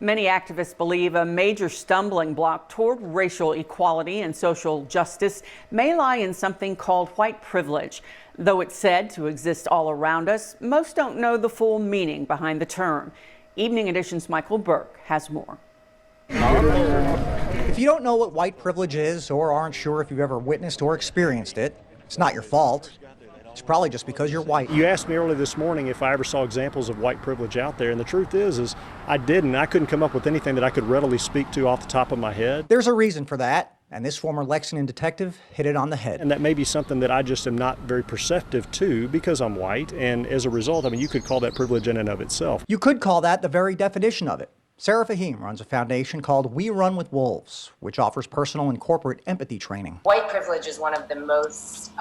Many activists believe a major stumbling block toward racial equality and social justice may lie in something called white privilege. Though it's said to exist all around us, most don't know the full meaning behind the term. Evening Edition's Michael Burke has more. If you don't know what white privilege is or aren't sure if you've ever witnessed or experienced it, it's not your fault. It's probably just because you're white. You asked me earlier this morning if I ever saw examples of white privilege out there, and the truth is I didn't. I couldn't come up with anything that I could readily speak to off the top of my head. There's a reason for that, and this former Lexington detective hit it on the head. And that may be something that I just am not very perceptive to because I'm white, and as a result, I mean, you could call that privilege in and of itself. You could call that the very definition of it. Sarah Fahim runs a foundation called We Run with Wolves, which offers personal and corporate empathy training. White privilege is one of the most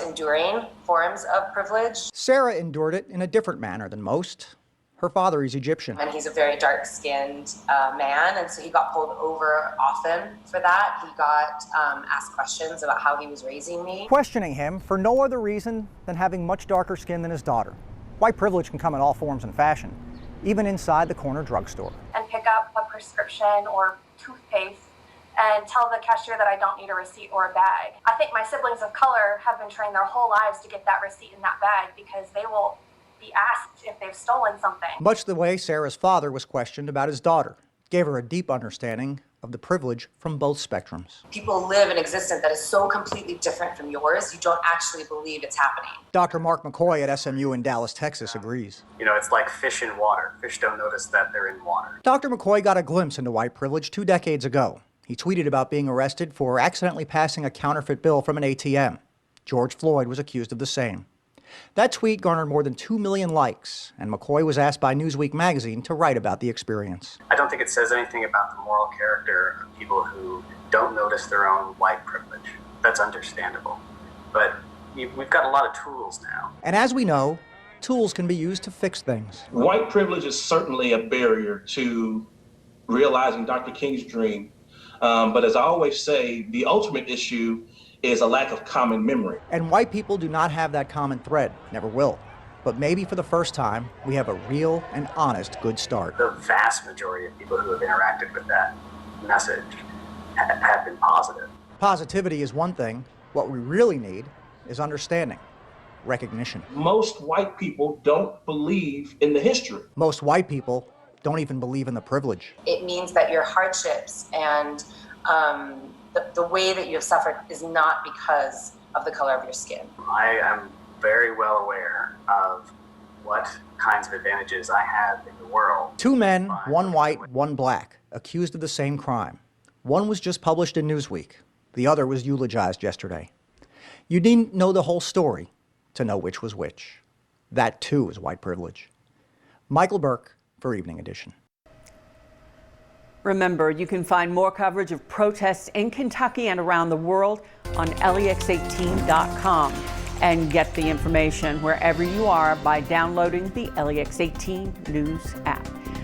enduring forms of privilege. Sarah endured it in a different manner than most. Her father is Egyptian. And he's a very dark-skinned man, and so he got pulled over often for that. He got asked questions about how he was raising me. Questioning him for no other reason than having much darker skin than his daughter. White privilege can come in all forms and fashion, even inside the corner drugstore. And pick up a prescription or toothpaste and tell the cashier that I don't need a receipt or a bag. I think my siblings of color have been trained their whole lives to get that receipt in that bag because they will be asked if they've stolen something. Much the way Sarah's father was questioned about his daughter, gave her a deep understanding of the privilege from both spectrums. People live an existence that is so completely different from yours, you don't actually believe it's happening. Dr. Mark McCoy at SMU in Dallas, Texas agrees. You know, it's like fish in water. Fish don't notice that they're in water. Dr. McCoy got a glimpse into white privilege 2 decades ago. He tweeted about being arrested for accidentally passing a counterfeit bill from an ATM. George Floyd was accused of the same. That tweet garnered more than 2 million likes, and McCoy was asked by Newsweek magazine to write about the experience. I don't think it says anything about the moral character of people who don't notice their own white privilege. That's understandable. But we've got a lot of tools now. And as we know, tools can be used to fix things. White privilege is certainly a barrier to realizing Dr. King's dream. But as I always say, the ultimate issue is a lack of common memory. And white people do not have that common thread, never will. But maybe for the first time, we have a real and honest good start. The vast majority of people who have interacted with that message have been positive. Positivity is one thing. What we really need is understanding, recognition. Most white people don't believe in the history. Most white people don't even believe in the privilege. It means that your hardships and the way that you have suffered is not because of the color of your skin. I am very well aware of what kinds of advantages I have in the world. 2 men, 1 white, 1 black, accused of the same crime. One was just published in Newsweek. The other was eulogized yesterday. You needn't know the whole story to know which was which. That too is white privilege. Michael Burke for Evening Edition. Remember, you can find more coverage of protests in Kentucky and around the world on LEX18.com and get the information wherever you are by downloading the LEX18 News app.